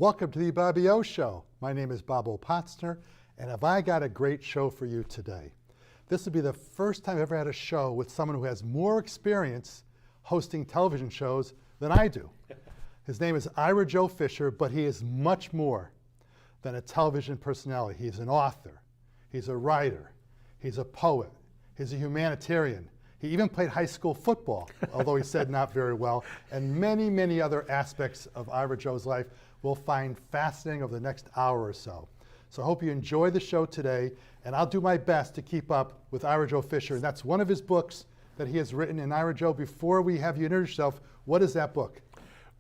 Welcome to the Bobby O Show. My name is Bob O'Potzner, and have I got a great show for you today. This will be the first time I've ever had a show with someone who has more experience hosting television shows than I do. His name is Ira Joe Fisher, but he is much more than a television personality. He's an author, he's a writer, he's a poet, he's a humanitarian. He even played high school football, although he said not very well, and many, many other aspects of Ira Joe's life we'll find fascinating over the next hour or so. So I hope you enjoy the show today, and I'll do my best to keep up with Ira Joe Fisher, and that's one of his books that he has written. And Ira Joe, before we have you introduce yourself, what is that book?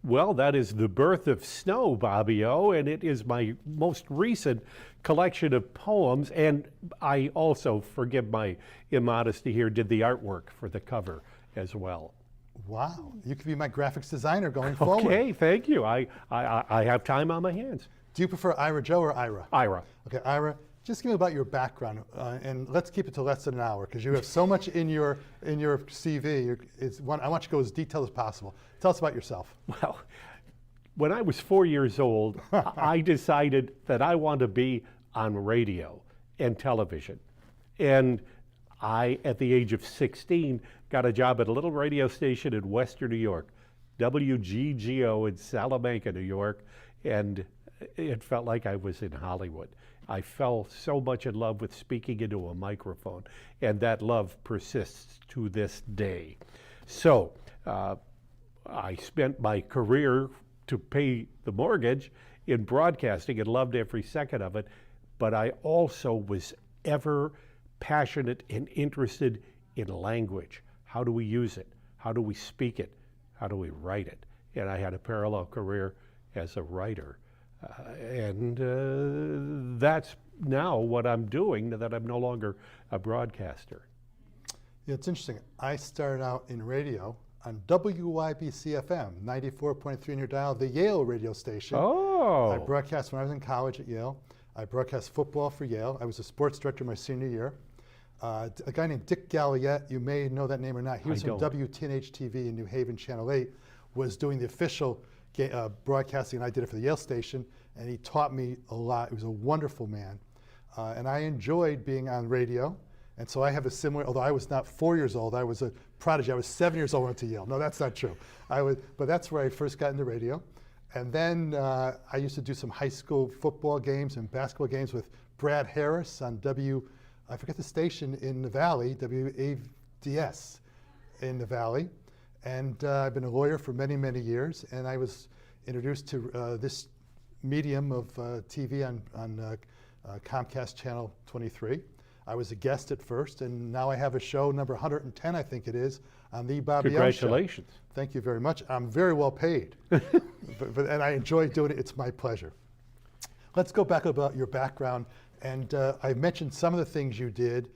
Well, that is The Birth of Snow, Bobby O, and it is my most recent collection of poems, and I also, forgive my immodesty here, did the artwork for the cover as well. Wow, you could be my graphics designer going forward. Okay, thank you. I have time on my hands. Do you prefer Ira Joe or Ira? Ira. Okay, Ira, just give me about your background, and let's keep it to less than an hour, because you have so much in your CV. I want you to go as detailed as possible. Tell us about yourself. Well, when I was 4 years old, I decided that I wanted to be on radio and television. And I, at the age of 16, got a job at a little radio station in Western New York, WGGO in Salamanca, New York, and it felt like I was in Hollywood. I fell so much in love with speaking into a microphone, and that love persists to this day. So I spent my career to pay the mortgage in broadcasting and loved every second of it, but I also was ever passionate and interested in language. How do we use it? How do we speak it? How do we write it? And I had a parallel career as a writer. And that's now what I'm doing, that I'm no longer a broadcaster. Yeah, it's interesting. I started out in radio on WYBC-FM, 94.3 in your dial, the Yale radio station. Oh. I broadcast when I was in college at Yale. I broadcast football for Yale. I was a sports director my senior year. A guy named Dick Galliette, you may know that name or not, he was from WTNH-TV in New Haven, Channel 8, was doing the official broadcasting, and I did it for the Yale station, and he taught me a lot. He was a wonderful man. And I enjoyed being on radio, and so I have a similar, although I was not 4 years old, I was a prodigy. I was 7 years old when I went to Yale. No, that's not true. But that's where I first got into radio. And then I used to do some high school football games and basketball games with Brad Harris on I forget the station in the Valley, WADS in the Valley. And I've been a lawyer for many, many years, and I was introduced to this medium of TV on Comcast Channel 23. I was a guest at first, and now I have a show, number 110, I think it is, on the Bobby O Show. Congratulations. Thank you very much. I'm very well paid, and I enjoy doing it. It's my pleasure. Let's go back about your background, and I mentioned some of the things you did,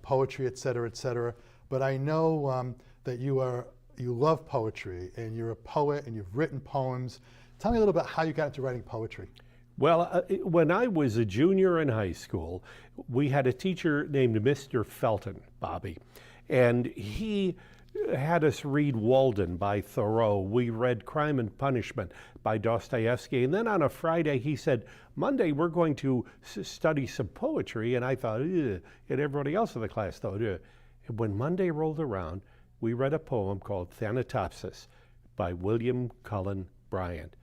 poetry, et cetera, but I know that you love poetry, and you're a poet, and you've written poems. Tell me a little bit how you got into writing poetry. Well, when I was a junior in high school, we had a teacher named Mr. Felton, Bobby, and he had us read Walden by Thoreau. We read Crime and Punishment by Dostoevsky, and then on a Friday he said, Monday we're going to study some poetry, and I thought, and everybody else in the class thought, and when Monday rolled around, we read a poem called Thanatopsis by William Cullen Bryant,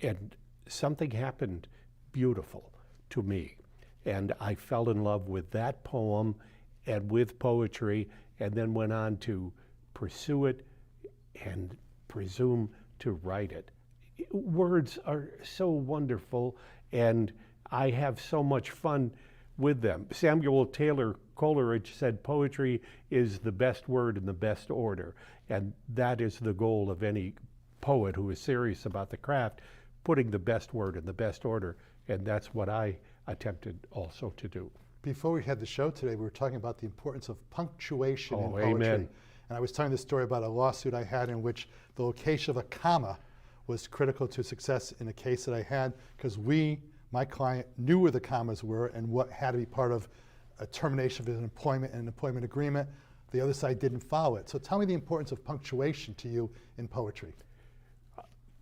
and something happened beautiful to me, and I fell in love with that poem and with poetry, and then went on to pursue it and presume to write it. Words are so wonderful, and I have so much fun with them. Samuel Taylor Coleridge said poetry is the best word in the best order, and that is the goal of any poet who is serious about the craft, putting the best word in the best order, and that's what I attempted also to do. Before we had the show today, we were talking about the importance of punctuation in poetry. Amen. And I was telling this story about a lawsuit I had in which the location of a comma was critical to success in a case that I had, because my client, knew where the commas were and what had to be part of a termination of an employment agreement. The other side didn't follow it. So tell me the importance of punctuation to you in poetry.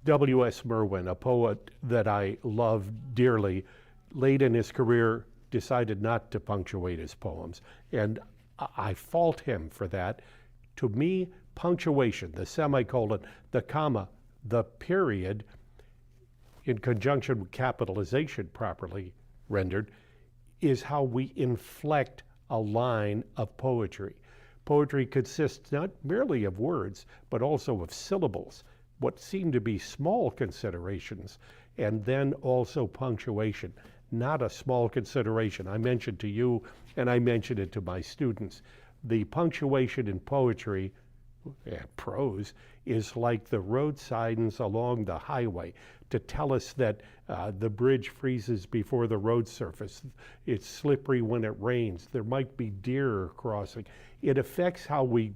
W.S. Merwin, a poet that I love dearly, late in his career decided not to punctuate his poems, and I fault him for that. To me, punctuation, the semicolon, the comma, the period, in conjunction with capitalization properly rendered, is how we inflect a line of poetry. Poetry consists not merely of words, but also of syllables, what seem to be small considerations, and then also punctuation, not a small consideration. I mentioned to you, and I mentioned it to my students, the punctuation in poetry and prose is like the road signs along the highway to tell us that the bridge freezes before the road surface. It's slippery when it rains. There might be deer crossing. It affects how we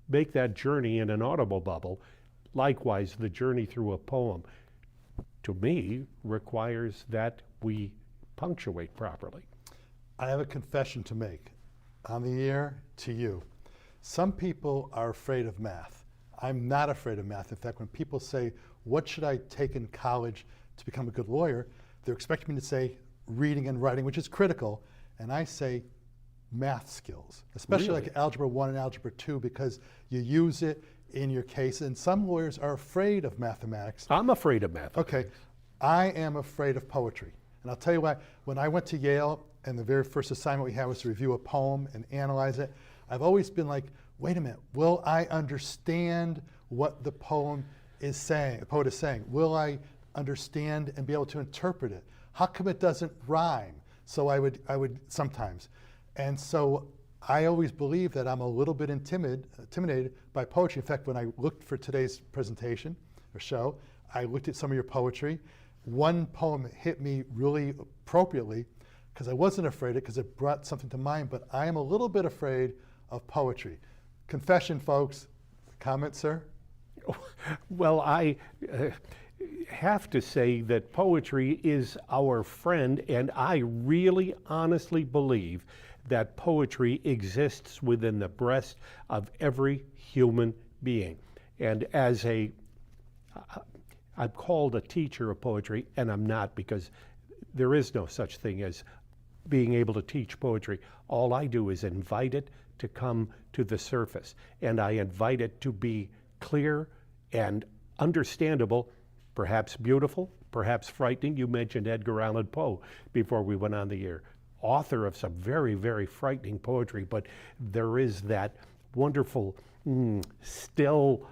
make that journey in an audible bubble. Likewise, the journey through a poem, to me, requires that we punctuate properly. I have a confession to make on the air to you. Some people are afraid of math. I'm not afraid of math. In fact, when people say, what should I take in college to become a good lawyer, they're expecting me to say reading and writing, which is critical, and I say math skills, especially Really? like Algebra 1 and Algebra 2, because you use it in your case, and some lawyers are afraid of mathematics. I'm afraid of math. Okay, I am afraid of poetry. And I'll tell you why. When I went to Yale, and the very first assignment we had was to review a poem and analyze it, I've always been like, wait a minute, will I understand what the poet is saying? Will I understand and be able to interpret it? How come it doesn't rhyme? So I would sometimes. And so I always believe that I'm a little bit intimidated by poetry. In fact, when I looked for today's presentation or show, I looked at some of your poetry. One poem hit me really appropriately because I wasn't afraid of it because it brought something to mind, but I am a little bit afraid of poetry. Confession, folks. Comment, sir? Well, I have to say that poetry is our friend, and I really honestly believe that poetry exists within the breast of every human being. And as I'm called a teacher of poetry, and I'm not, because there is no such thing as being able to teach poetry. All I do is invite it to come to the surface, and I invite it to be clear and understandable, perhaps beautiful, perhaps frightening. You mentioned Edgar Allan Poe before we went on the air, author of some very, very frightening poetry, but there is that wonderful, still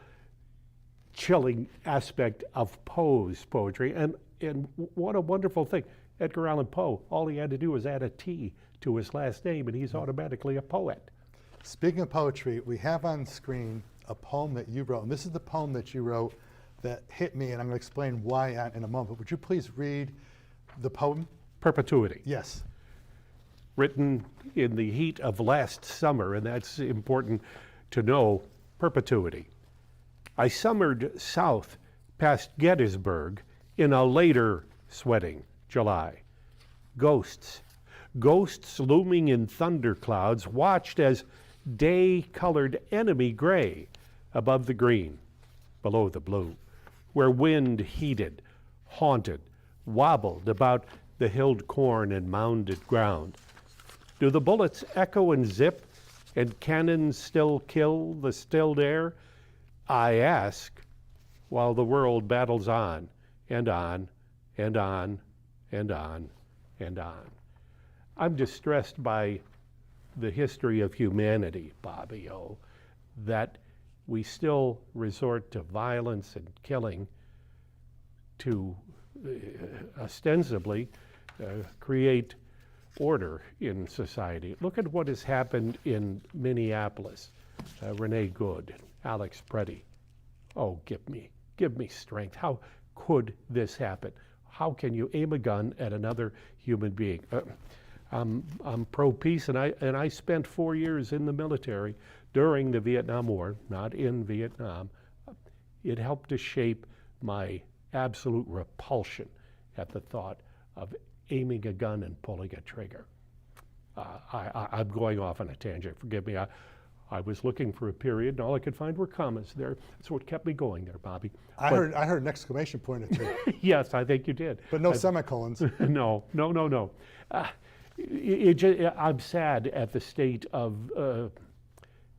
chilling aspect of Poe's poetry. And what a wonderful thing. Edgar Allan Poe, all he had to do was add a T to his last name, and he's automatically a poet. Speaking of poetry, we have on screen a poem that you wrote, and this is the poem that you wrote that hit me, and I'm going to explain why in a moment. Would you please read the poem? Perpetuity. Yes. Written in the heat of last summer, and that's important to know. Perpetuity. I summered south past Gettysburg in a later sweating July. Ghosts looming in thunderclouds, watched as day-colored enemy gray above the green, below the blue, where wind heated, haunted, wobbled about the hilled corn and mounded ground. Do the bullets echo and zip, and cannons still kill the stilled air? I ask, while the world battles on, and on, and on, and on, and on. I'm distressed by the history of humanity, Bobby O, that we still resort to violence and killing to ostensibly create order in society. Look at what has happened in Minneapolis. Renee Good, Alex Preddy. Oh, give me strength. How could this happen? How can you aim a gun at another human being? I'm pro-peace, and I spent 4 years in the military during the Vietnam War, not in Vietnam. It helped to shape my absolute repulsion at the thought of aiming a gun and pulling a trigger. I'm going off on a tangent, forgive me. I was looking for a period, and all I could find were commas there. That's what kept me going there, Bobby. I heard an exclamation point or two, Yes, I think you did. but no semicolons. No. I'm sad at the state of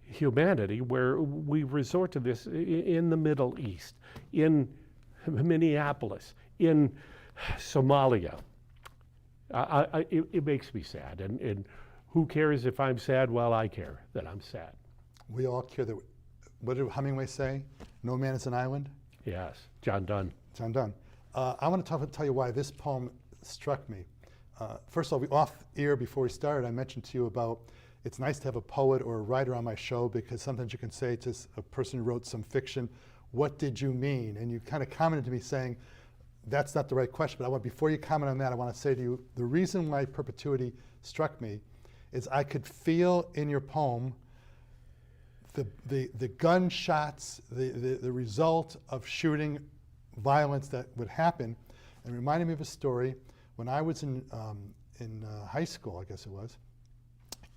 humanity where we resort to this in the Middle East, in Minneapolis, in Somalia. It makes me sad, and who cares if I'm sad? Well, I care that I'm sad. We all care that. What did Hemingway say? No man is an island. Yes, John Donne. John Donne. I want to tell you why this poem struck me. First of all, off air before we started, I mentioned to you about it's nice to have a poet or a writer on my show because sometimes you can say to a person who wrote some fiction, "What did you mean?" And you kind of commented to me saying, "That's not the right question." But before you comment on that, I want to say to you, the reason why perpetuity struck me is I could feel in your poem the gunshots, the result of shooting violence that would happen. And it reminded me of a story when I was in high school, I guess it was.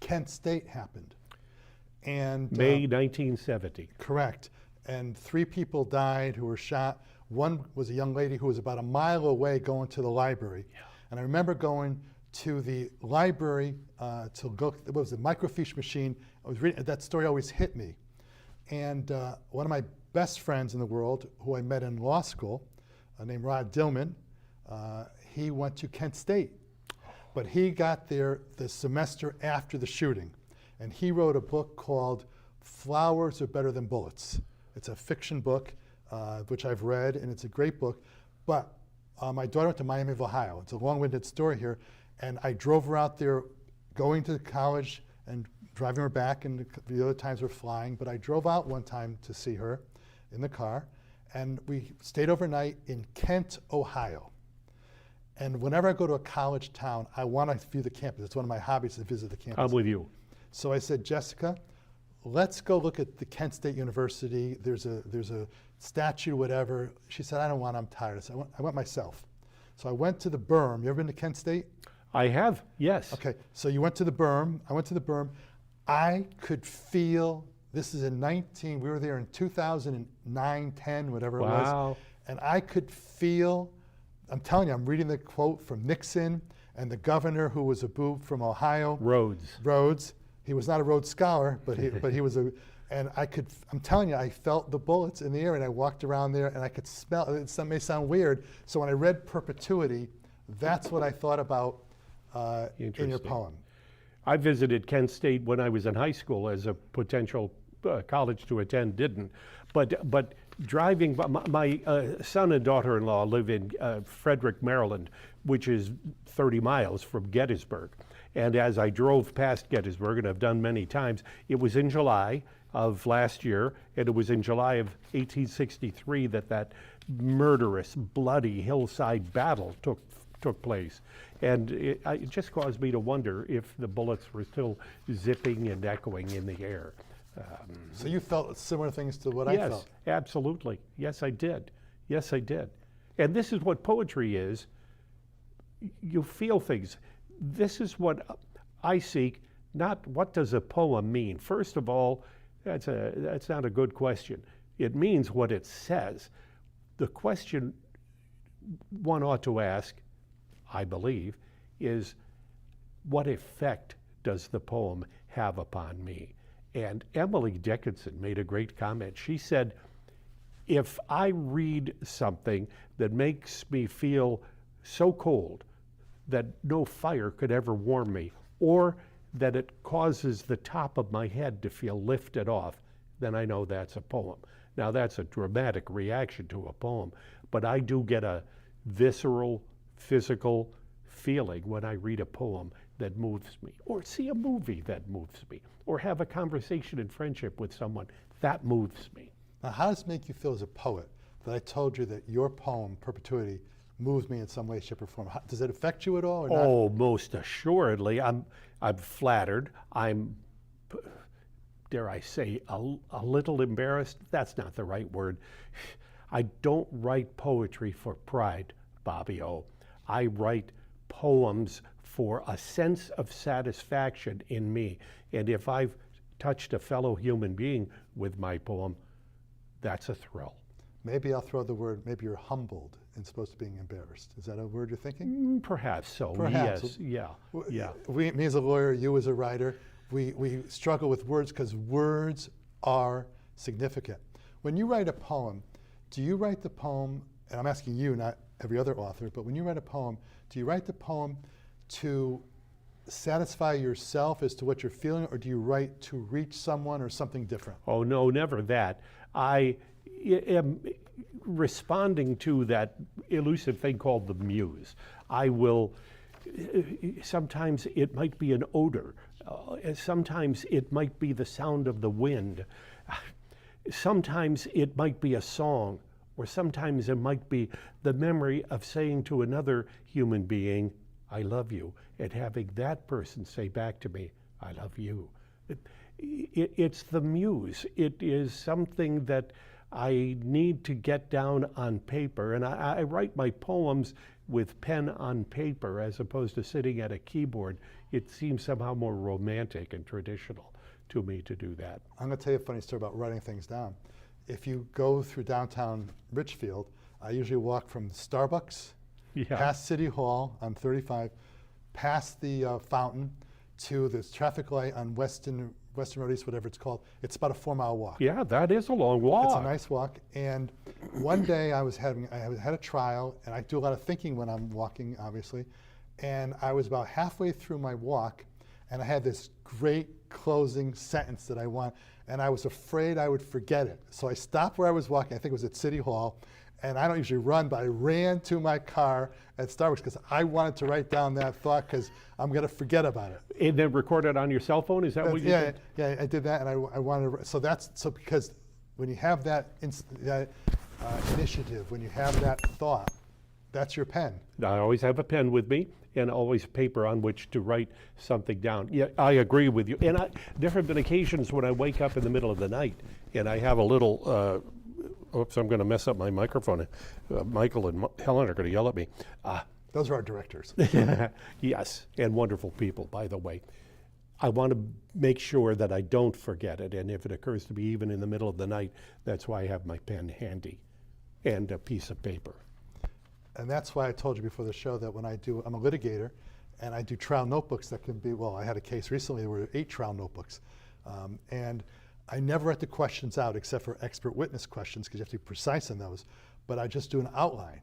Kent State happened. And May 1970. Correct. And 3 people died who were shot. One was a young lady who was about a mile away going to the library. Yeah. And I remember going to the library to go, it was a microfiche machine. I was reading, that story always hit me. And one of my best friends in the world, who I met in law school, named Rod Dillman, he went to Kent State. But he got there the semester after the shooting. And he wrote a book called Flowers Are Better Than Bullets. It's a fiction book, which I've read, and it's a great book. But my daughter went to Miami of Ohio. It's a long-winded story here. And I drove her out there going to college and driving her back, and the other times we're flying. But I drove out one time to see her in the car, and we stayed overnight in Kent, Ohio. And whenever I go to a college town, I want to view the campus. It's one of my hobbies to visit the campus. I'm with you. So I said, Jessica, let's go look at the Kent State University. There's a statue, whatever. She said, I don't want, I'm tired. I said, I went myself. So I went to the berm. You ever been to Kent State? I have, yes. Okay, so you went to the berm. I went to the berm. I could feel, this is we were there in 2009, 10, whatever it was. Wow. And I could feel, I'm telling you, I'm reading the quote from Nixon and the governor who was a boob from Ohio. Rhodes. He was not a Rhodes Scholar, but he was and I'm telling you, I felt the bullets in the air, and I walked around there and I could smell, it may sound weird. So when I read Perpetuity, that's what I thought about in your poem. I visited Kent State when I was in high school as a potential college to attend, didn't. But driving, my son and daughter-in-law live in Frederick, Maryland, which is 30 miles from Gettysburg. And as I drove past Gettysburg, and I've done many times, it was in July of last year, and it was in July of 1863 that murderous, bloody hillside battle took place. And it just caused me to wonder if the bullets were still zipping and echoing in the air. So you felt similar things to what I felt? Yes, absolutely. Yes, I did. Yes, I did. And this is what poetry is. You feel things. This is what I seek, not what does a poem mean. First of all, that's not a good question. It means what it says. The question one ought to ask, I believe, is what effect does the poem have upon me? And Emily Dickinson made a great comment. She said, if I read something that makes me feel so cold that no fire could ever warm me, or that it causes the top of my head to feel lifted off, then I know that's a poem. Now that's a dramatic reaction to a poem, but I do get a visceral, physical feeling when I read a poem that moves me, or see a movie that moves me, or have a conversation in friendship with someone that moves me. Now, how does it make you feel as a poet that I told you that your poem, Perpetuity, moves me in some way, shape, or form? Does it affect you at all, or not? Oh, most assuredly. I'm flattered. I'm, dare I say, a little embarrassed. That's not the right word. I don't write poetry for pride, Bobby O. I write poems for a sense of satisfaction in me. And if I've touched a fellow human being with my poem, that's a thrill. Maybe I'll throw the word, maybe you're humbled as opposed to being embarrassed. Is that a word you're thinking? Perhaps so, Perhaps. yes, yeah. Me as a lawyer, you as a writer, we struggle with words because words are significant. When you write a poem, do you write the poem, and I'm asking you, not every other author, but when you write a poem, do you write the poem to satisfy yourself as to what you're feeling, or do you write to reach someone or something different? Oh, no, never that. I am responding to that elusive thing called the muse. I will, sometimes it might be an odor, sometimes it might be the sound of the wind, sometimes it might be a song, or sometimes it might be the memory of saying to another human being, I love you, and having that person say back to me, I love you. It's the muse. It is something that I need to get down on paper, and I write my poems with pen on paper as opposed to sitting at a keyboard. It seems somehow more romantic and traditional to me to do that. I'm going to tell you a funny story about writing things down. If you go through downtown Richfield, I usually walk from Starbucks, past City Hall on 35, past the fountain to the traffic light on Western Road East, whatever it's called. It's about a 4-mile walk. Yeah, that is a long walk. It's a nice walk. And one day I had a trial, and I do a lot of thinking when I'm walking, obviously. And I was about halfway through my walk, and I had this great closing sentence that I want, and I was afraid I would forget it. So I stopped where I was walking, I think it was at City Hall, and I don't usually run, but I ran to my car at Starbucks because I wanted to write down that thought because I'm going to forget about it. And then record it on your cell phone? Is that what you did? Yeah, I did that, and I wanted to, so because when you have that initiative, when you have that thought, that's your pen. I always have a pen with me and always paper on which to write something down. Yeah, I agree with you. And there have been occasions when I wake up in the middle of the night and I have a little, oops, I'm going to mess up my microphone. Michael and Helen are going to yell at me. Those are our directors. Yes, and wonderful people, by the way. I want to make sure that I don't forget it, and if it occurs to be even in the middle of the night, that's why I have my pen handy and a piece of paper. And that's why I told you before the show that when I'm a litigator, and I do trial notebooks that can be, well, I had a case recently, there were 8 trial notebooks. And I never write the questions out except for expert witness questions because you have to be precise in those, but I just do an outline.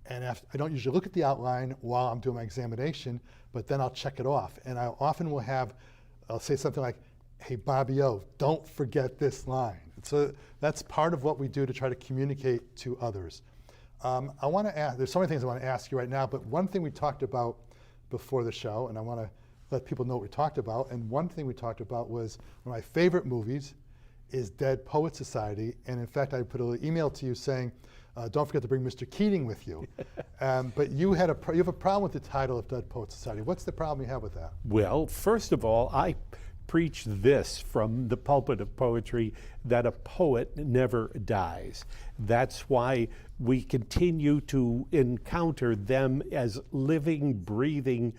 And I don't usually look at the outline while I'm doing my examination, but then I'll check it off. And I often will I'll say something like, hey, Bobby O, don't forget this line. So that's part of what we do to try to communicate to others. I want to ask, there's so many things I want to ask you right now, but one thing we talked about before the show, and I want to let people know what we talked about, and one thing we talked about was one of my favorite movies is Dead Poet Society, and in fact I put an email to you saying, don't forget to bring Mr. Keating with you. But you have a problem with the title of Dead Poet Society. What's the problem you have with that? Well, first of all, I preach this from the pulpit of poetry, that a poet never dies. That's why we continue to encounter them as living, breathing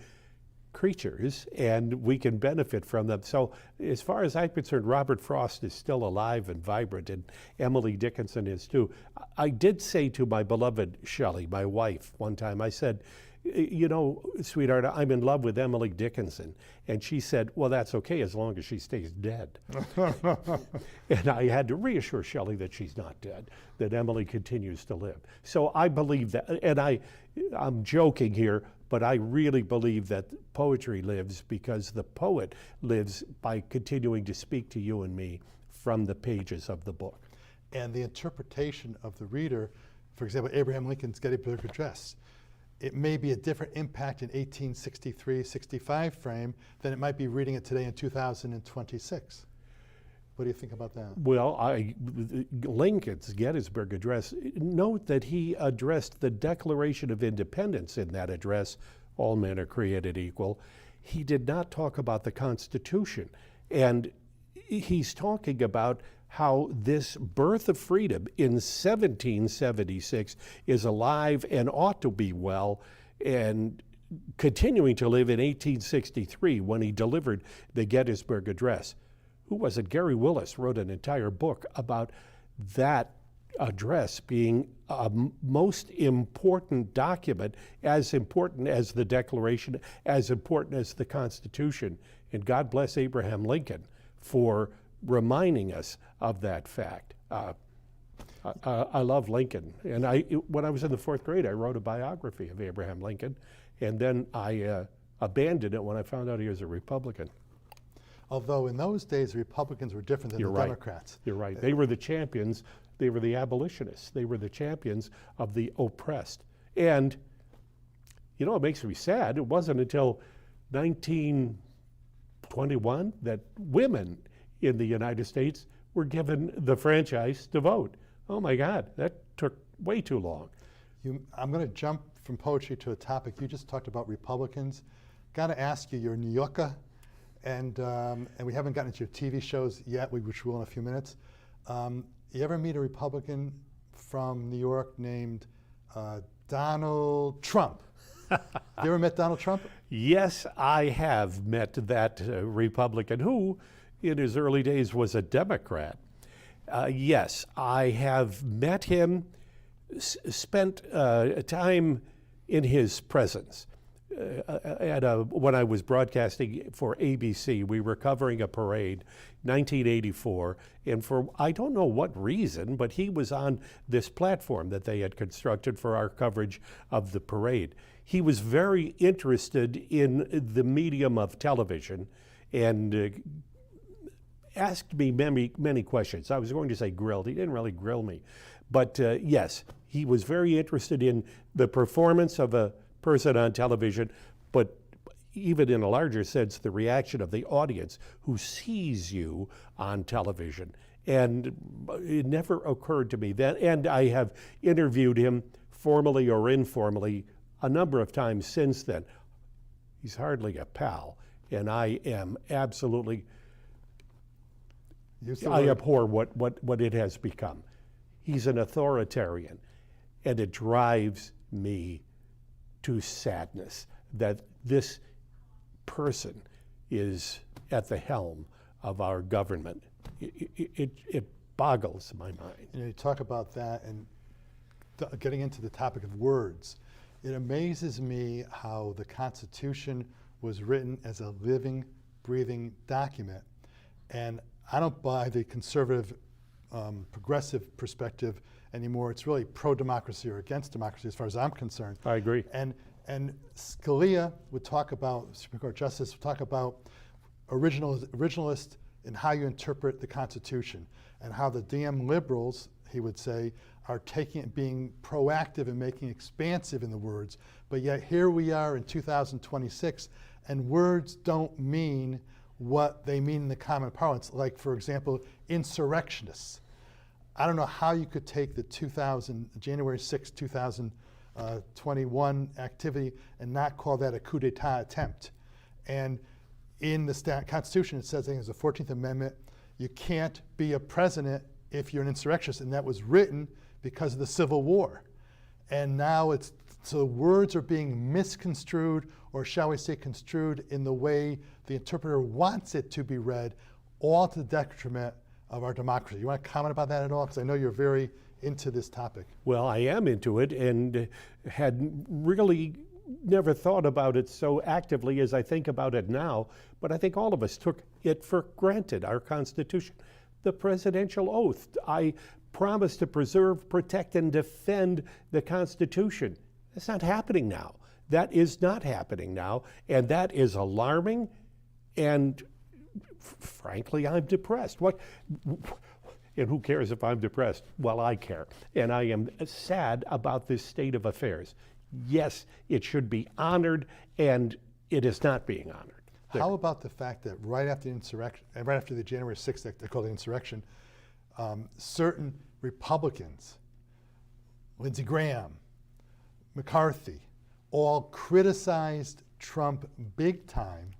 creatures, and we can benefit from them. So as far as I'm concerned, Robert Frost is still alive and vibrant, and Emily Dickinson is too. I did say to my beloved Shelley, my wife, one time, I said, you know, sweetheart, I'm in love with Emily Dickinson. And she said, well, that's okay as long as she stays dead. And I had to reassure Shelley that she's not dead, that Emily continues to live. So I believe that, and I'm joking here, but I really believe that poetry lives because the poet lives by continuing to speak to you and me from the pages of the book. And the interpretation of the reader, for example, Abraham Lincoln's Gettysburg Address, it may be a different impact in 1863, 65 frame than it might be reading it today in 2026. What do you think about that? Well, Lincoln's Gettysburg Address, note that he addressed the Declaration of Independence in that address, all men are created equal. He did not talk about the Constitution. And he's talking about how this birth of freedom in 1776 is alive and ought to be well, and continuing to live in 1863 when he delivered the Gettysburg Address. who was it? Gary Willis wrote an entire book about that address being a most important document, as important as the Declaration, as important as the Constitution. And God bless Abraham Lincoln for reminding us of that fact. I love Lincoln, and when I was in the 4th grade, I wrote a biography of Abraham Lincoln, and then I abandoned it when I found out he was a Republican. Although in those days, Republicans were different than the Democrats. You're right. They were the champions. They were the abolitionists. They were the champions of the oppressed. And, you know, it makes me sad. It wasn't until 1921 that women in the United States were given the franchise to vote. Oh my God, that took way too long. I'm going to jump from poetry to a topic. You just talked about Republicans. Got to ask you, you're a New Yorker, and we haven't gotten into your TV shows yet, which we will in a few minutes. You ever meet a Republican from New York named Donald Trump? You ever met Donald Trump? Yes, I have met that Republican who, in his early days, was a Democrat. Yes, I have met him, spent time in his presence. When I was broadcasting for ABC, we were covering a parade, 1984, and for I don't know what reason, but he was on this platform that they had constructed for our coverage of the parade. He was very interested in the medium of television and asked me many questions. I was going to say grilled. He didn't really grill me. But yes, he was very interested in the performance of a person on television, but even in a larger sense, the reaction of the audience who sees you on television. And it never occurred to me then, and I have interviewed him formally or informally a number of times since then. He's hardly a pal, and I am absolutely, I abhor what it has become. He's an authoritarian, and it drives me to sadness that this person is at the helm of our government. It boggles my mind. You talk about that and getting into the topic of words. It amazes me how the Constitution was written as a living, breathing document. And I don't buy the conservative, progressive perspective anymore. It's really pro-democracy or against democracy as far as I'm concerned. I agree. And Scalia would talk about, Supreme Court Justice would talk about originalist in how you interpret the Constitution, and how the damn liberals, he would say, are being proactive and making expansive in the words. But yet here we are in 2026, and words don't mean what they mean in the common parlance. Like, for example, insurrectionists. I don't know how you could take the January 6, 2021 activity and not call that a coup d'etat attempt. And in the Constitution, it says, I think it's the 14th Amendment, you can't be a president if you're an insurrectionist, and that was written because of the Civil War. And now so words are being misconstrued, or shall we say construed in the way the interpreter wants it to be read, all to the detriment of our democracy. You want to comment about that at all? Because I know you're very into this topic. Well, I am into it, and had really never thought about it so actively as I think about it now, but I think all of us took it for granted, our Constitution. The presidential oath, I promise to preserve, protect, and defend the Constitution. That's not happening now. That is not happening now, and that is alarming, and frankly, I'm depressed. And who cares if I'm depressed? Well, I care, and I am sad about this state of affairs. Yes, it should be honored, and it is not being honored. How about the fact that right after the insurrection, and right after the January 6th, they call the insurrection, certain Republicans, Lindsey Graham, McCarthy, all criticized Trump big time,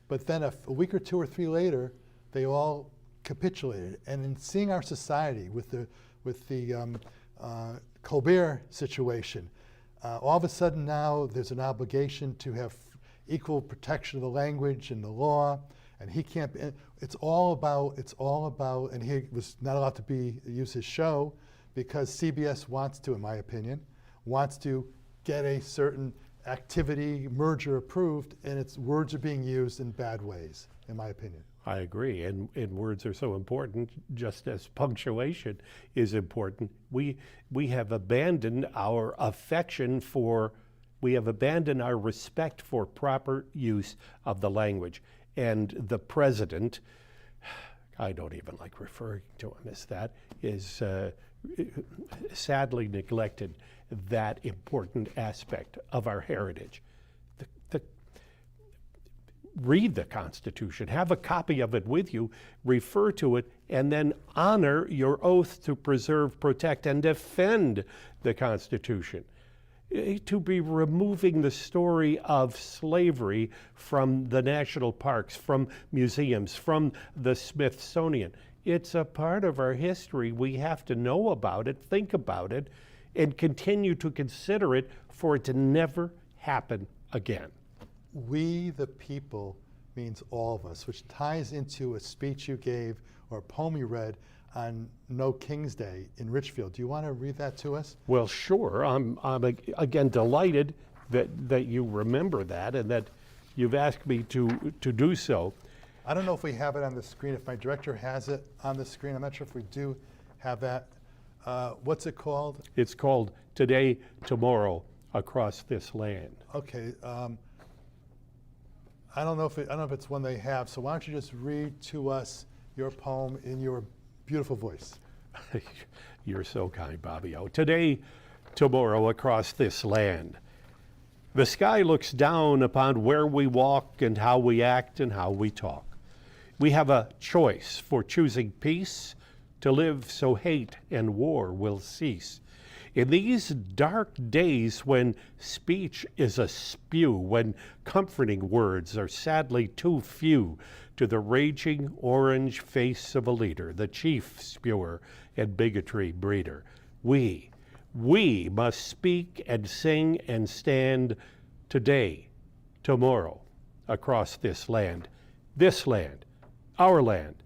but then a week or two or three later, they all capitulated. And in seeing our society with the Colbert situation, all of a sudden now there's an obligation to have equal protection of the language and the law, and he can't. It's all about, and he was not allowed to use his show because CBS wants to, in my opinion, wants to get a certain activity merger approved, and its words are being used in bad ways, in my opinion. I agree, and words are so important, just as punctuation is important. We have abandoned our affection for, we have abandoned our respect for proper use of the language. And the president, I don't even like referring to him as that, is sadly neglected that important aspect of our heritage. Read the Constitution, have a copy of it with you, refer to it, and then honor your oath to preserve, protect, and defend the Constitution. To be removing the story of slavery from the national parks, from museums, from the Smithsonian. It's a part of our history. We have to know about it, think about it, and continue to consider it for it to never happen again. We the people means all of us, which ties into a speech you gave or a poem you read on No King's Day in Richfield. Do you want to read that to us? Well, sure. I'm again delighted that you remember that and that you've asked me to do so. I don't know if we have it on the screen. If my director has it on the screen, I'm not sure if we do have that. What's it called? It's called Today, Tomorrow, Across This Land. Okay. I don't know if it's one they have. So why don't you just read to us your poem in your beautiful voice? You're so kind, Bobby. Oh, today, tomorrow, across this land. The sky looks down upon where we walk and how we act and how we talk. We have a choice for choosing peace, to live so hate and war will cease. In these dark days when speech is a spew, when comforting words are sadly too few, to the raging orange face of a leader, the chief spewer and bigotry breeder, we must speak and sing and stand today, tomorrow, across this land, our land,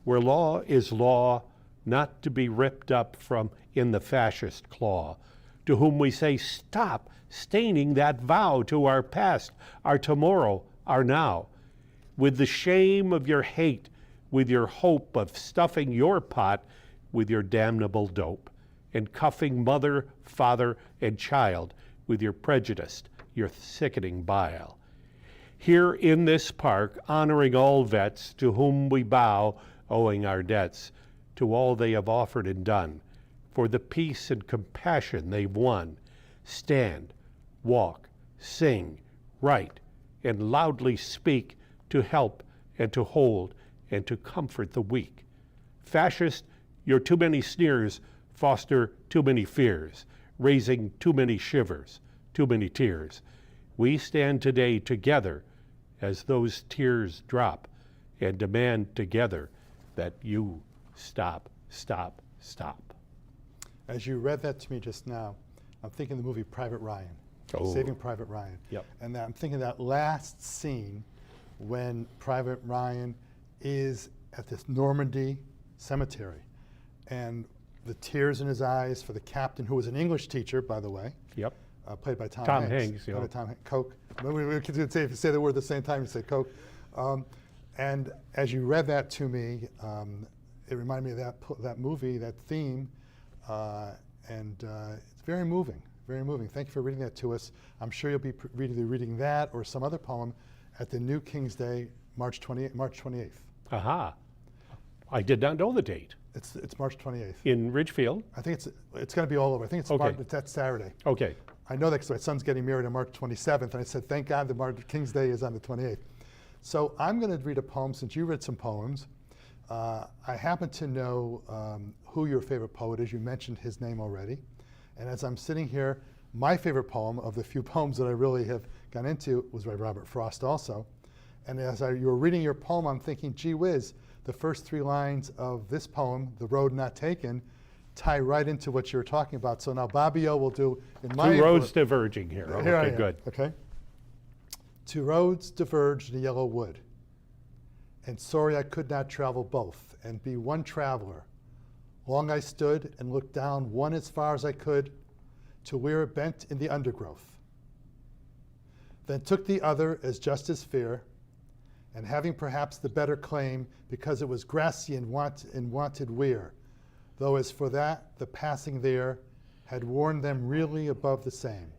where law is law, not to be ripped up from in the fascist claw, to whom we say, stop staining that vow to our past, our tomorrow, our now, with the shame of your hate, with your hope of stuffing your pot with your damnable dope, and cuffing mother, father, and child with your prejudice, your sickening bile. Here in this park, honoring all vets to whom we bow, owing our debts, to all they have offered and done, for the peace and compassion they've won. Stand, walk, sing, write, and loudly speak to help and to hold and to comfort the weak. Fascist, your too many sneers foster too many fears, raising too many shivers, too many tears. We stand today together as those tears drop and demand together that you stop, stop, stop. As you read that to me just now, I'm thinking of the movie Private Ryan, Saving Private Ryan. Yep. And I'm thinking that last scene when Private Ryan is at this Normandy cemetery and the tears in his eyes for the captain, who was an English teacher, by the way. Yep. Played by Tom Hanks. Hanks. Yeah. Coke. We could say, if you say the word at the same time, you say Coke. And as you read that to me, it reminded me of that movie, that theme, and it's very moving, very moving. Thank you for reading that to us. I'm sure you'll be reading that or some other poem at the New King's Day, March 28th. Aha. I did not know the date. It's March 28th. In Ridgefield? I think it's going to be all over. I think it's Okay. that's Saturday. Okay. I know that because my son's getting married on March 27th, and I said, thank God the Martin King's Day is on the 28th. So I'm going to read a poem, since you read some poems. I happen to know who your favorite poet is. You mentioned his name already. And as I'm sitting here, my favorite poem of the few poems that I really have gone into was by Robert Frost also. And as you were reading your poem, I'm thinking, gee whiz, the first three lines of this poem, The Road Not Taken, tie right into what you're talking about. So now Bobby O will do, in my... Two roads diverging here. Here I Okay, am. good. Okay. Two roads diverged in a yellow wood. and sorry I could not travel both, and be one traveler. Long I stood and looked down one as far as I could, to where it bent in the undergrowth. Then took the other as just as fair, and having perhaps the better claim, because it was grassy and wanted wear, though as for that, the passing there had worn them really above the same.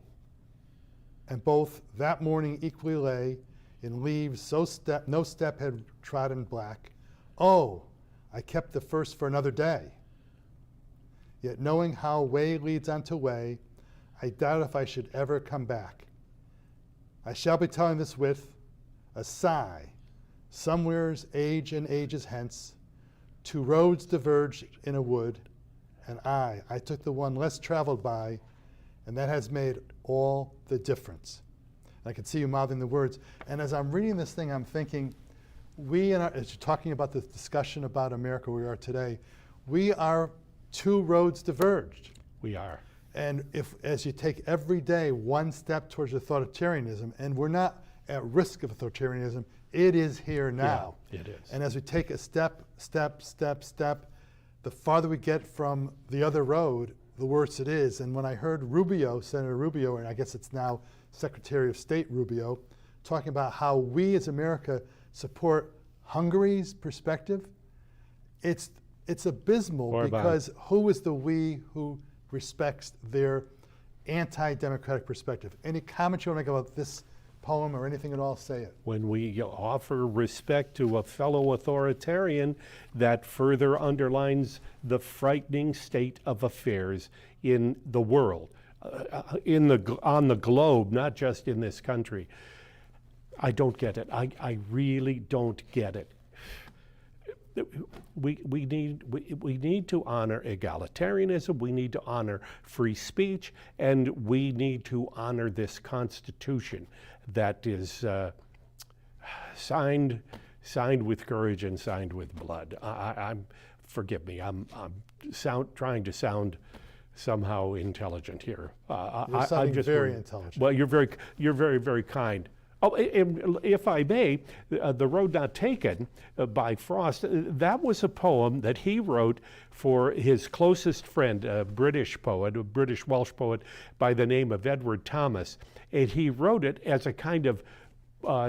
And both that morning equally lay in leaves so no step had trodden black. Oh, I kept the first for another day. Yet knowing how way leads unto way, I doubt if I should ever come back. I shall be telling this with a sigh, somewheres age and ages hence, two roads diverged in a wood, and I took the one less traveled by, and that has made all the difference. And I can see you mouthing the words. And as I'm reading this thing, I'm thinking, as you're talking about this discussion about America where we are today, we are two roads diverged. We are. And as you take every day one step towards authoritarianism, and we're not at risk of authoritarianism, it is here now. Yeah, it is. And as we take a step, the farther we get from the other road, the worse it is. And when I heard Rubio, Senator Rubio, and I guess it's now Secretary of State Rubio, talking about how we as America support Hungary's perspective, it's abysmal, because who is the we who respects their anti-democratic perspective? Any comment you want to make about this poem or anything at all, say it. When we offer respect to a fellow authoritarian, that further underlines the frightening state of affairs in the world, on the globe, not just in this country. I don't get it. I really don't get it. We need to honor egalitarianism, we need to honor free speech, and we need to honor this Constitution that is signed with courage and signed with blood. Forgive me, I'm trying to sound somehow intelligent here. You're sounding very intelligent. Well, you're very, very kind. Oh, if I may, The Road Not Taken by Frost, that was a poem that he wrote for his closest friend, a British Welsh poet by the name of Edward Thomas. And he wrote it as a kind of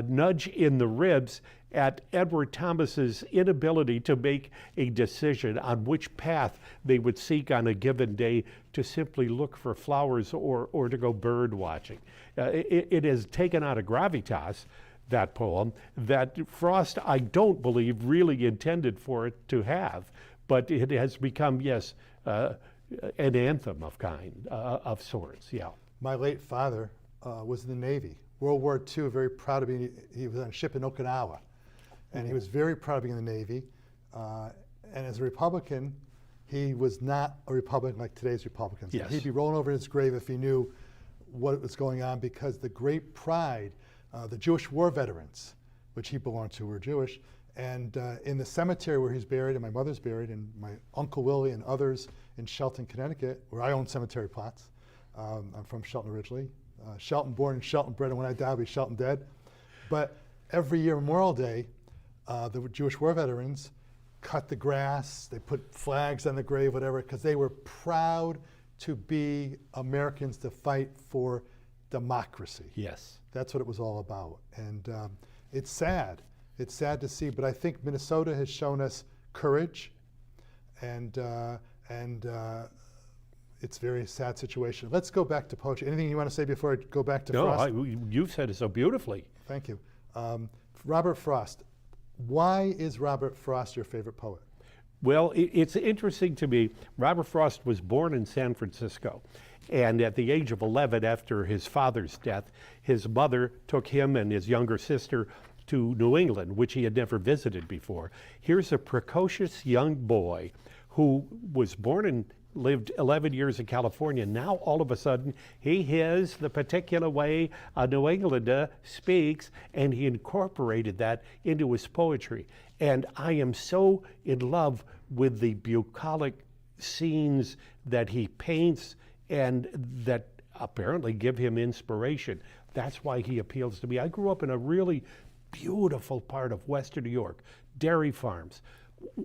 nudge in the ribs at Edward Thomas's inability to make a decision on which path they would seek on a given day to simply look for flowers or to go bird watching. It has taken out of gravitas, that poem, that Frost, I don't believe, really intended for it to have, but it has become, yes, an anthem of sorts, yeah. My late father was in the Navy. World War II, very proud to be, he was on a ship in Okinawa. And he was very proud of being in the Navy. And as a Republican, he was not a Republican like today's Republicans. Yes. He'd be rolling over in his grave if he knew what was going on, because the great pride, the Jewish war veterans, which he belonged to, were Jewish. And in the cemetery where he's buried, and my mother's buried, and my Uncle Willie and others in Shelton, Connecticut, where I own cemetery plots. I'm from Shelton originally. Shelton born and Shelton bred, and when I die, I'll be Shelton dead. But every year, Memorial Day, the Jewish war veterans cut the grass, they put flags on the grave, whatever, because they were proud to be Americans to fight for democracy. Yes. That's what it was all about. And it's sad. It's sad to see, but I think Minnesota has shown us courage, and it's a very sad situation. Let's go back to poetry. Anything you want to say before I go back to Frost? No, you've said it so beautifully. Thank you. Robert Frost. Why is Robert Frost your favorite poet? Well, it's interesting to me. Robert Frost was born in San Francisco. And at the age of 11, after his father's death, his mother took him and his younger sister to New England, which he had never visited before. Here's a precocious young boy who was born and lived 11 years in California. Now, all of a sudden, he hears the particular way a New Englander speaks, and he incorporated that into his poetry. And I am so in love with the bucolic scenes that he paints and that apparently give him inspiration. That's why he appeals to me. I grew up in a really beautiful part of Western New York, dairy farms,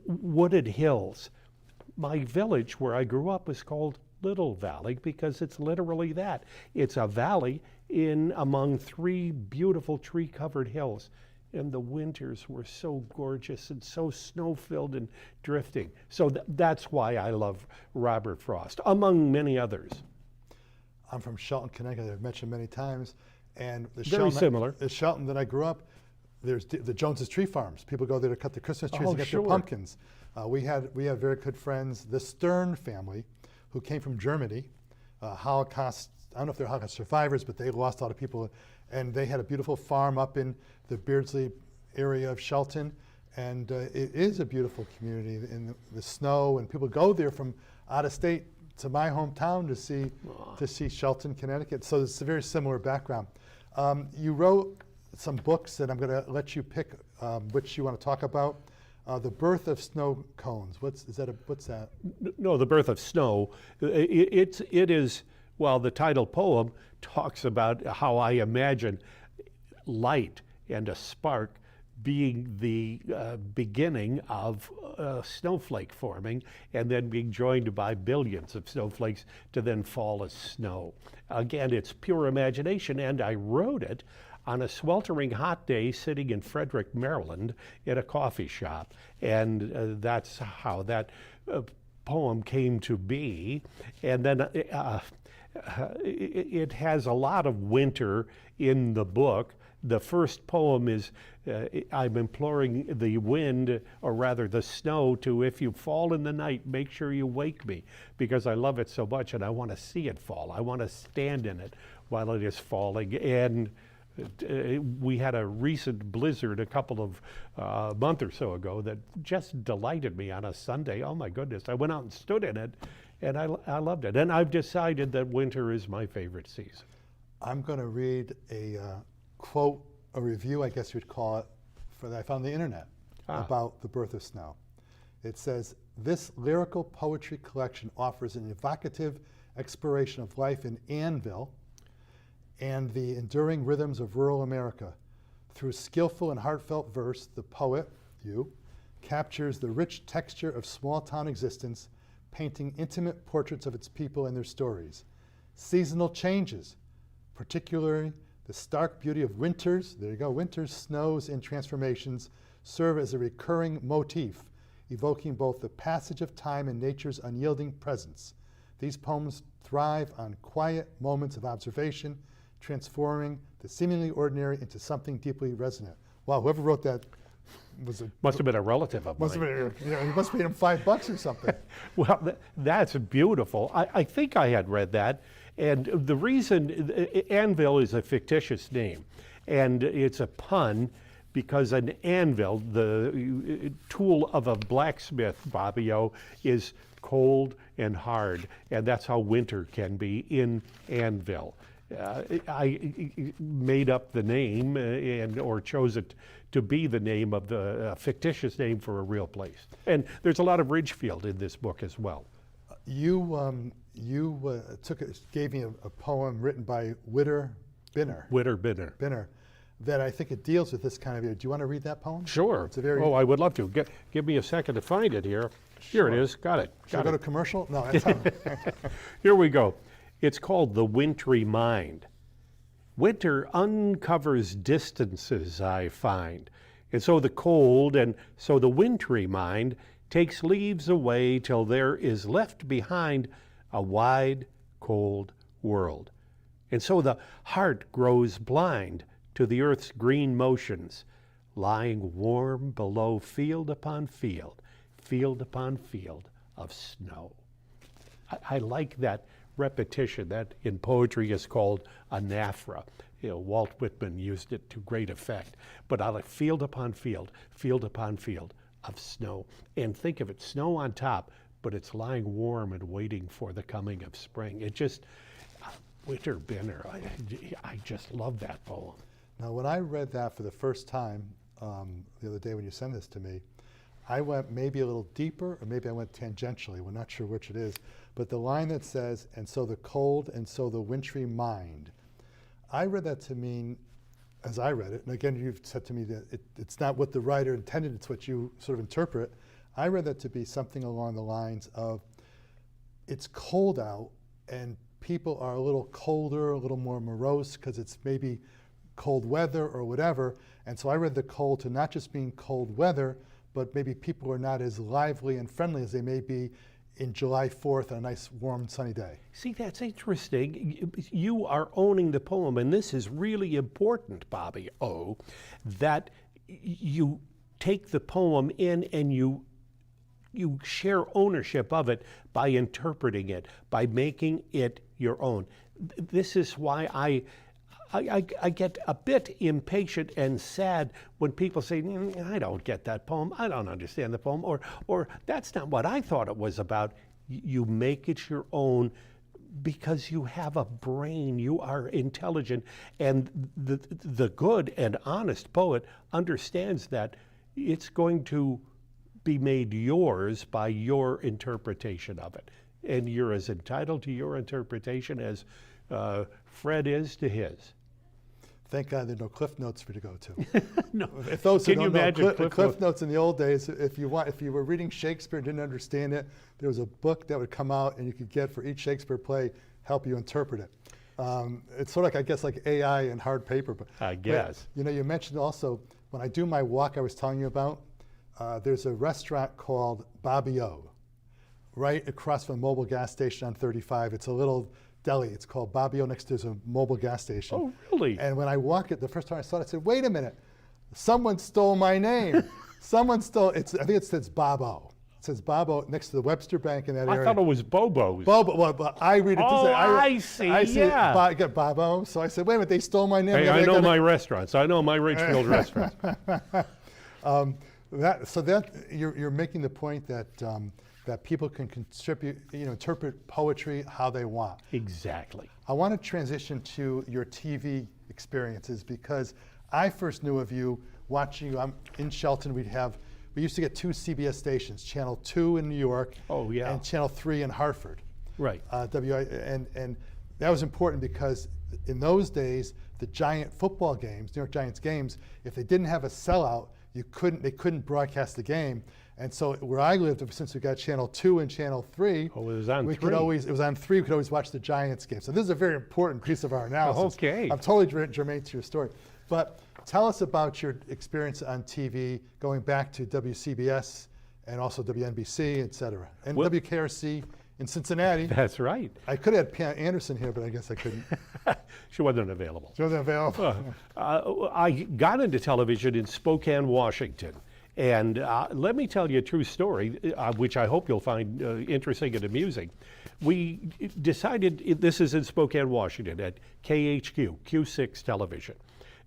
wooded hills. My village where I grew up was called Little Valley because it's literally that. It's a valley in among three beautiful tree-covered hills. And the winters were so gorgeous and so snow-filled and drifting. So that's why I love Robert Frost, among many others. I'm from Shelton, Connecticut, I've mentioned many times. And the Very similar. The Shelton that I grew up, there's the Jones's Tree Farms. People go there to cut the Christmas trees and get sure. their pumpkins. We have very good friends, the Stern family, who came from Germany, Holocaust, I don't know if they're Holocaust survivors, but they lost a lot of people. And they had a beautiful farm up in the Beardsley area of Shelton. And it is a beautiful community in the snow, and people go there from out of state to my hometown to see Shelton, Connecticut. So it's a very similar background. You wrote some books that I'm going to let you pick which you want to talk about. The Birth of Snow Cones. What's that? No, The Birth of Snow. It is, well, the title poem talks about how I imagine light and a spark being the beginning of snowflake forming and then being joined by billions of snowflakes to then fall as snow. Again, it's pure imagination, and I wrote it on a sweltering hot day sitting in Frederick, Maryland in a coffee shop. And that's how that poem came to be. And then it has a lot of winter in the book. The first poem is, I'm imploring the wind, or rather the snow, to, if you fall in the night, make sure you wake me, because I love it so much and I want to see it fall. I want to stand in it while it is falling. And we had a recent blizzard a couple of month or so ago that just delighted me on a Sunday. Oh my goodness, I went out and stood in it, and I loved it. And I've decided that winter is my favorite season. I'm going to read a quote, a review, I guess you'd call it, that I found on the internet about The Birth of Snow. It says, this lyrical poetry collection offers an evocative exploration of life in Annville and the enduring rhythms of rural America. Through skillful and heartfelt verse, the poet, you, captures the rich texture of small-town existence, painting intimate portraits of its people and their stories. Seasonal changes, particularly the stark beauty of winters, there you go, winters, snows, and transformations, serve as a recurring motif, evoking both the passage of time and nature's unyielding presence. These poems thrive on quiet moments of observation, transforming the seemingly ordinary into something deeply resonant. Wow, whoever wrote that must have been a relative of mine. He must have paid him $5 or something. Well, that's beautiful. I think I had read that. And the reason, Annville is a fictitious name, and it's a pun because an anvil, the tool of a blacksmith, Bobbio, is cold and hard, and that's how winter can be in Annville. I made up the name or chose it to be the name of the fictitious name for a real place. And there's a lot of Ridgefield in this book as well. You gave me a poem written by Whitter Binner, that I think it deals with this kind of. Do you want to read that poem? Sure. I would love to. Give me a second to find it here. Sure. Here it is. Got it. Should I go to commercial? No, that's not. Here we go. It's called The Wintry Mind. Winter uncovers distances, I find, and so the cold and so the wintry mind takes leaves away till there is left behind a wide, cold world. And so the heart grows blind to the earth's green motions, lying warm below field upon field of snow. I like that repetition that in poetry is called anaphora. Walt Whitman used it to great effect. But on a field upon field of snow. And think of it, snow on top, but it's lying warm and waiting for the coming of spring. It just, Whitter Binner, I just love that poem. Now, when I read that for the first time the other day when you sent this to me, I went maybe a little deeper, or maybe I went tangentially. We're not sure which it is. But the line that says, and so the cold and so the wintry mind, I read that to mean as I read it, and again, you've said to me that it's not what the writer intended, it's what you sort of interpret. I read that to be something along the lines of, it's cold out and people are a little colder, a little more morose because it's maybe cold weather or whatever. And so I read the cold to not just being cold weather, but maybe people are not as lively and friendly as they may be in July 4th on a nice, warm, sunny day. See, that's interesting. You are owning the poem, and this is really important, Bobby O, that you take the poem in and you share ownership of it by interpreting it, by making it your own. This is why I get a bit impatient and sad when people say, I don't get that poem, I don't understand the poem, or that's not what I thought it was about. You make it your own because you have a brain, you are intelligent, and the good and honest poet understands that it's going to be made yours by your interpretation of it. And you're as entitled to your interpretation as Fred is to his. Thank God there are no Cliff Notes for you to go to. No. If those who Can you don't know, imagine Cliff Notes in the old days, if you were reading Shakespeare and didn't understand it, there was a book that would come out and you could get for each Shakespeare play, help you interpret it. It's sort of like, I guess, like AI and hard paper. But I guess. But, you mentioned also, when I do my walk I was telling you about, there's a restaurant called Bobby O, right across from a mobile gas station on 35. It's a little deli. It's called Bobby O. Next to a mobile gas station. Oh, really? And when I walk it, the first time I saw it, I said, wait a minute, someone stole my name. Someone stole, I think it says Bobo. It says Bobo next to the Webster Bank in that area. I thought it was Bobo's. Bobo, well, but I read it to say, I see, I see yeah. I get Bobo. So I said, wait a minute, they stole my name. Hey, I know my restaurants. I know my Ridgefield restaurants. You're making the point that that people can contribute, interpret poetry how they want. Exactly. I want to transition to your TV experiences because I first knew of you watching you. I'm in Shelton. We used to get 2 CBS stations, Channel 2 in New York, oh, yeah, and Channel 3 in Hartford. Right. And that was important because in those days, the Giant football games, New York Giants games, if they didn't have a sellout, they couldn't broadcast the game. And so where I lived, since we got Channel 2 and Channel 3, it was on 3. It was on 3, we could always watch the Giants game. So this is a very important piece of our analysis. Okay. I'm totally germane to your story. But tell us about your experience on TV, going back to WCBS and also WNBC, et cetera, and WKRC in Cincinnati. That's right. I could have had Pam Anderson here, but I guess I couldn't. She wasn't available. She wasn't available. I got into television in Spokane, Washington. And let me tell you a true story, which I hope you'll find interesting and amusing. We decided, this is in Spokane, Washington, at KHQ, Q6 Television.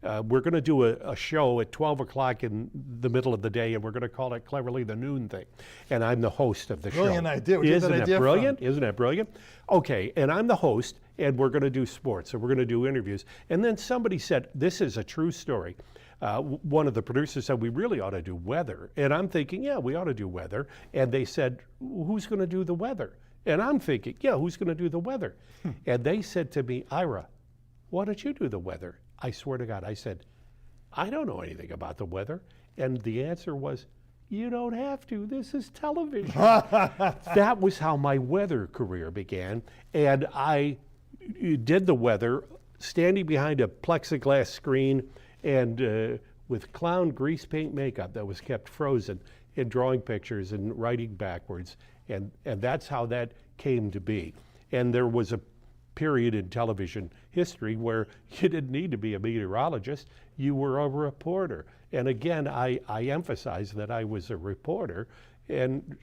We're going to do a show at 12 o'clock in the middle of the day, and we're going to call it cleverly the noon thing. And I'm the host of the show. Brilliant idea. Isn't that brilliant? Isn't that brilliant? Okay, and I'm the host, and we're going to do sports, and we're going to do interviews. And then somebody said, this is a true story. One of the producers said, we really ought to do weather. And I'm thinking, yeah, we ought to do weather. And they said, who's going to do the weather? And I'm thinking, yeah, who's going to do the weather? And they said to me, Ira, why don't you do the weather? I swear to God, I said, I don't know anything about the weather. And the answer was, you don't have to. This is television. That was how my weather career began. And I did the weather standing behind a plexiglass screen and with clown grease paint makeup that was kept frozen, and drawing pictures and writing backwards. And that's how that came to be. And there was a period in television history where you didn't need to be a meteorologist, you were a reporter. And again, I emphasize that I was a reporter and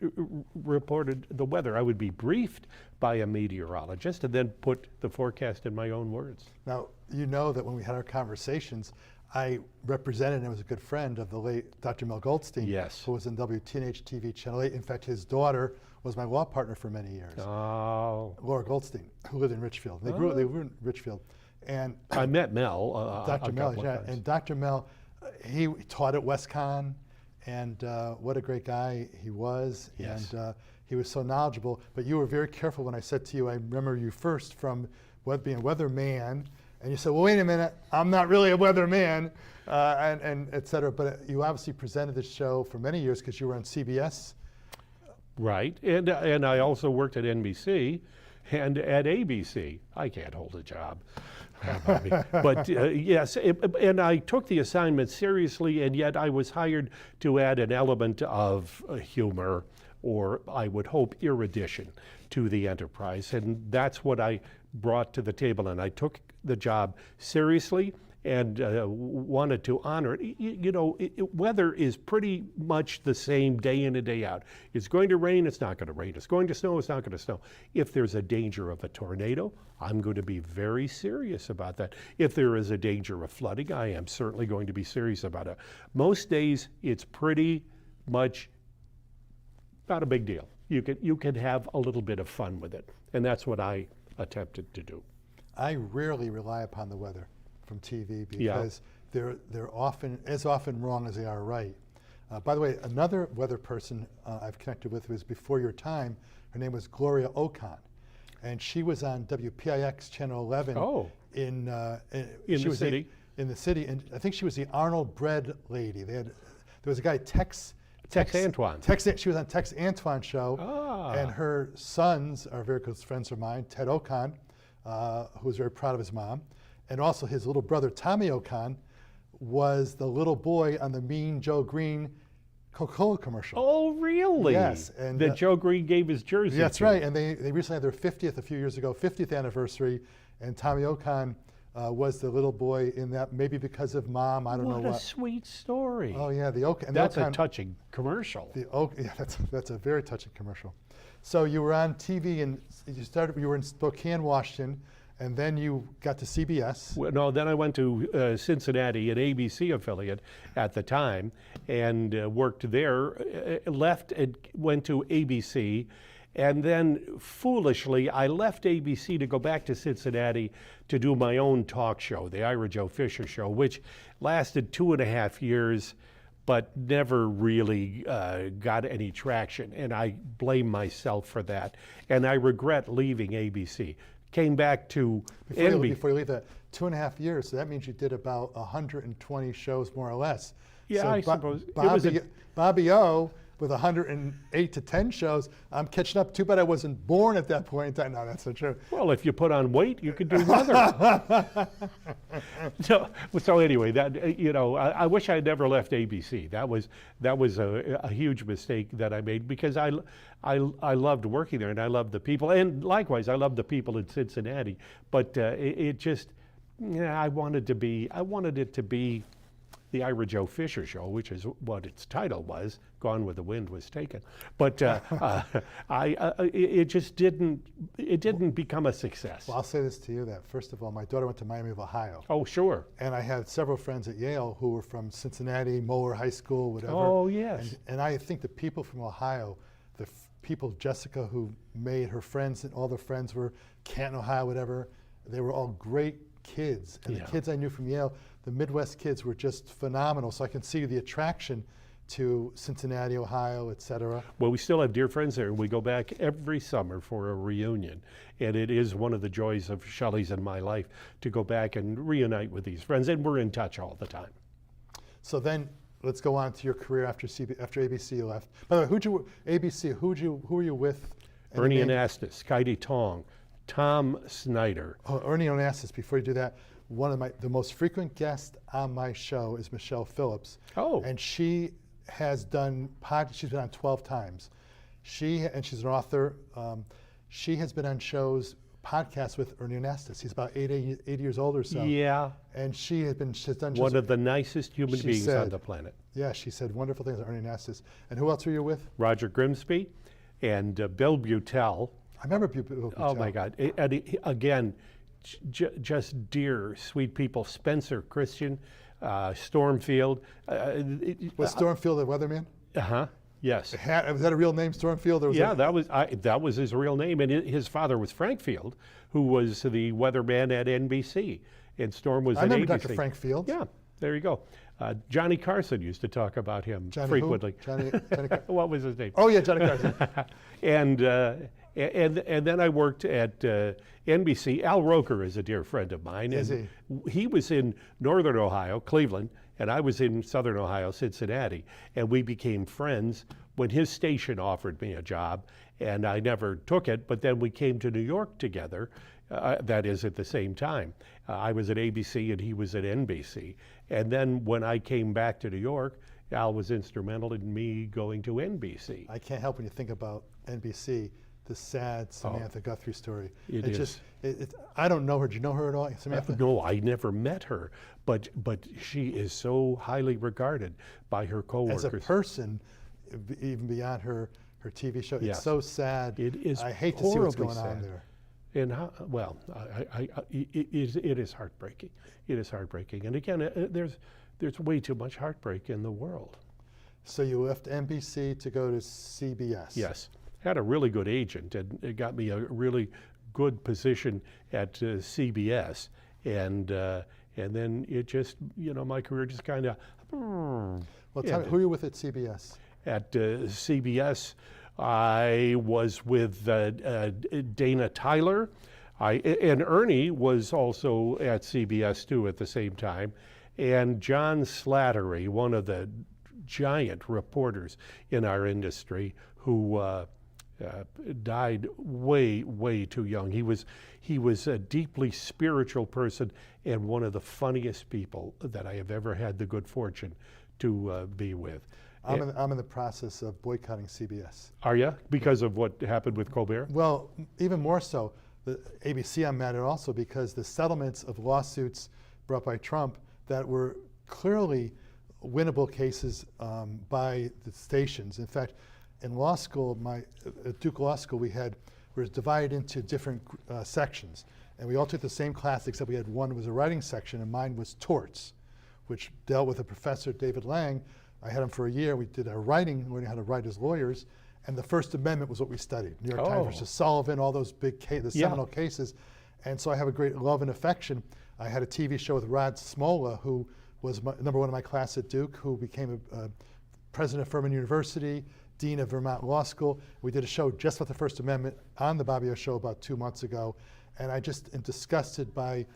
reported the weather. I would be briefed by a meteorologist and then put the forecast in my own words. Now, you know that when we had our conversations, I represented and was a good friend of the late Dr. Mel Goldstein, yes, who was in WTNH TV Channel 8. In fact, his daughter was my law partner for many years. Oh. Laura Goldstein, who lived in Richfield. They grew in Richfield. And I met Mel. Dr. Mel, yeah. And Dr. Mel, he taught at WestConn, and what a great guy he was. Yes. And he was so knowledgeable. But you were very careful when I said to you, I remember you first from being a weatherman, And you said, well, wait a minute, I'm not really a weatherman, and et cetera. But you obviously presented the show for many years because you were on CBS. Right, and I also worked at NBC and at ABC. I can't hold a job. But yes, and I took the assignment seriously, and yet I was hired to add an element of humor, or I would hope erudition, to the enterprise. And that's what I brought to the table, and I took the job seriously and wanted to honor it. You know, weather is pretty much the same day in and day out. It's going to rain, it's not going to rain. It's going to snow, it's not going to snow. If there's a danger of a tornado, I'm going to be very serious about that. If there is a danger of flooding, I am certainly going to be serious about it. Most days, it's pretty much not a big deal. You can have a little bit of fun with it, and that's what I attempted to do. I rarely rely upon the weather from TV because they're often wrong as they are right. By the way, another weather person I've connected with was before your time. Her name was Gloria Ocon, and she was on WPIX Channel 11 in the city. In the city, and I think she was the Arnold Bread lady. There was a guy Tex Antoine. She was on Tex Antoine show, and her sons are very good friends of mine. Ted Ocon, who was very proud of his mom, and also his little brother Tommy Ocon was the little boy on the Mean Joe Green Coca-Cola commercial. Oh, really? Yes, and that Joe Green gave his jersey. That's right, and they recently had their 50th a few years ago, 50th anniversary, and Tommy Ocon was the little boy in that, maybe because of mom, I don't know what. What a sweet story. Oh yeah, the Ocon. That's a touching commercial. Yeah, that's a very touching commercial. So you were on TV, and you were in Spokane, Washington, and then you got to CBS. Well, no, then I went to Cincinnati, an ABC affiliate at the time, and worked there, left and went to ABC, and then foolishly, I left ABC to go back to Cincinnati to do my own talk show, the Ira Joe Fisher Show, which lasted 2.5 years, but never really got any traction, and I blame myself for that. And I regret leaving ABC. Came back to NBC. Before you leave that, 2.5 years, so that means you did about 120 shows more or less. Yeah, so I suppose. Bobby O with 108 to 10 shows, I'm catching up. Too bad I wasn't born at that point in time. No, that's not true. Well, if you put on weight, you could do weather. So anyway, that I wish I had never left ABC. That was a huge mistake that I made, because I loved working there, and I loved the people, and likewise I loved the people in Cincinnati. But it just, I wanted it to be the Ira Joe Fisher Show, which is what its title was. Gone with the Wind was taken, but it just didn't become a success. Well, I'll say this to you, that first of all, my daughter went to Miami of Ohio. Oh, sure. And I had several friends at Yale who were from Cincinnati, Moeller High School, whatever. Oh, yes. And I think the people from Ohio, people, Jessica, who made her friends, and all the friends were Canton, Ohio, whatever, they were all great kids. And the kids I knew from Yale, the Midwest kids, were just phenomenal. So I can see the attraction to Cincinnati, Ohio, et cetera. Well, we still have dear friends there, and we go back every summer for a reunion. And it is one of the joys of Shelley's and my life to go back and reunite with these friends, and we're in touch all the time. So then, let's go on to your career after ABC you left. By the way, who were you with? Ernie Anastas, Kaidi Tong, Tom Snyder. Oh, Ernie Onassis. Before you do that, one of the most frequent guests on my show is Michelle Phillips. Oh. And she has done she's been on 12 times. She's an author. She has been on podcasts with Ernie Onassis. He's about 80 years old or so. Yeah. And she's done one of the nicest human beings on the planet. Yeah, she said wonderful things about Ernie Onassis. And who else were you with? Roger Grimsby and Bill Butel. I remember Bill Butel. Oh my God! Again, just dear, sweet people. Spencer Christian, Stormfield. Was Stormfield a weatherman? Yes. Was that a real name, Stormfield? That was his real name, and his father was Frank Field, who was the weatherman at NBC, and Storm was at ABC. I remember Dr. Frank Field. Yeah, there you go. Johnny Carson used to talk about him frequently. Johnny what was his name? Oh yeah, Johnny Carson. And then I worked at NBC. Al Roker is a dear friend of mine. Is and he was in Northern Ohio, Cleveland, and I was in Southern Ohio, Cincinnati. And we became friends when his station offered me a job, and I never took it, but then we came to New York together, that is at the same time. I was at ABC and he was at NBC. And then when I came back to New York, Al was instrumental in me going to NBC. I can't help when you think about NBC, the sad Samantha Guthrie story. It is. I don't know her. Do you know her at all, Samantha? No, I never met her, but she is so highly regarded by her coworkers. As a person, even beyond her TV show, it's so sad. It is. I hate to see what's going on there. And it is heartbreaking. It is heartbreaking. And again, there's way too much heartbreak in the world. So you left NBC to go to CBS. Yes, had a really good agent, and it got me a really good position at CBS, and then it just, my career just kind of. Well, tell me, who are you with at CBS? At CBS, I was with Dana Tyler, and Ernie was also at CBS too at the same time, and John Slattery, one of the giant reporters in our industry, who died way too young. He was a deeply spiritual person and one of the funniest people that I have ever had the good fortune to be with. I'm in the process of boycotting CBS. Are you? Because of what happened with Colbert? Well, even more so, the ABC I'm mad at also because the settlements of lawsuits brought by Trump that were clearly winnable cases by the stations. In fact, in law school, at Duke Law School, we were divided into different sections, and we all took the same class except we had one was a writing section, and mine was torts, which dealt with a professor, David Lang. I had him for a year. We did our writing, learning how to write as lawyers, and the First Amendment was what we studied. New York Times versus Sullivan, all those big seminal cases. And so I have a great love and affection. I had a TV show with Rod Smola, who was number one in my class at Duke, who became a president of Furman University, dean of Vermont Law School. We did a show just about the First Amendment on the Bobby O Show about 2 months ago, and I just am disgusted by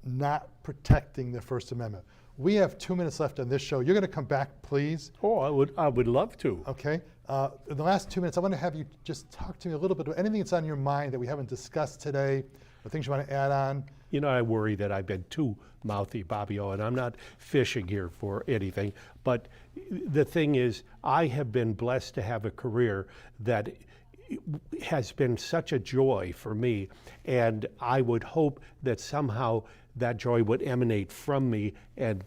not protecting the First Amendment. We have 2 minutes left on this show. You're going to come back, please. Oh, I would love to. Okay. In the last 2 minutes, I want to have you just talk to me a little bit about anything that's on your mind that we haven't discussed today, or things you want to add on. I worry that I've been too mouthy, Bobby O, and I'm not fishing here for anything. But the thing is, I have been blessed to have a career that has been such a joy for me, and I would hope that somehow that joy would emanate from me and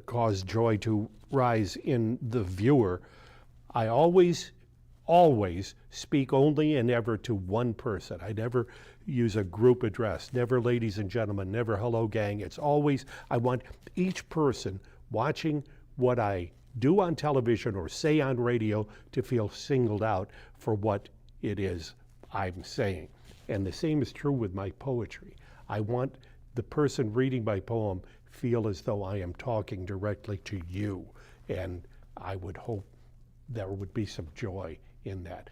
cause joy to rise in the viewer. I always speak only and ever to one person. I never use a group address, never ladies and gentlemen, never hello gang. It's always, I want each person watching what I do on television or say on radio to feel singled out for what it is I'm saying. And the same is true with my poetry. I want the person reading my poem feel as though I am talking directly to you. And I would hope there would be some joy in that.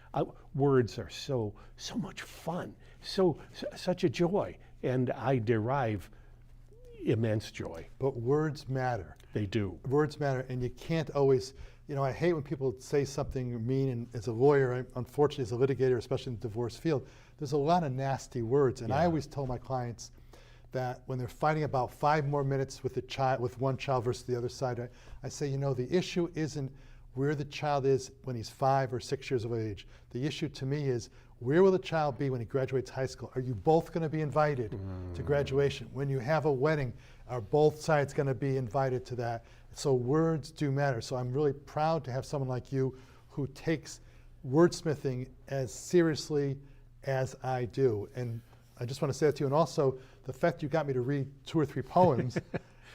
Words are so much fun, such a joy, and I derive immense joy. But words matter. They do. Words matter, and you can't always, I hate when people say something mean, and as a lawyer, unfortunately as a litigator, especially in the divorce field, there's a lot of nasty words, and I always tell my clients that when they're fighting about 5 more minutes with one child versus the other side, I say, the issue isn't where the child is when he's 5 or 6 years of age. The issue to me is, where will the child be when he graduates high school? Are you both going to be invited to graduation? When you have a wedding, are both sides going to be invited to that? So words do matter. So I'm really proud to have someone like you who takes wordsmithing as seriously as I do. And I just want to say that to you. And also, the fact you got me to read 2 or 3 poems,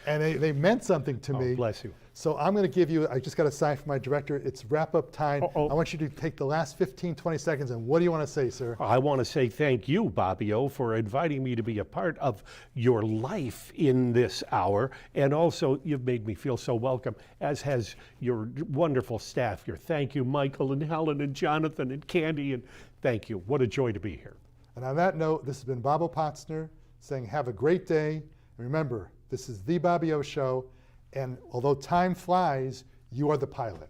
and they meant something to me. Bless you. So I'm going to give you, I just got a sign from my director, it's wrap-up time. Uh-oh. I want you to take the last 15, 20 seconds, and what do you want to say, sir? I want to say thank you, Bobbio, for inviting me to be a part of your life in this hour. And also, you've made me feel so welcome, as has your wonderful staff here. Thank you, Michael and Helen and Jonathan and Candy, and thank you. What a joy to be here. And on that note, this has been Bobo Potsner saying have a great day. And remember, this is The Bobbio Show, and although time flies, you are the pilot.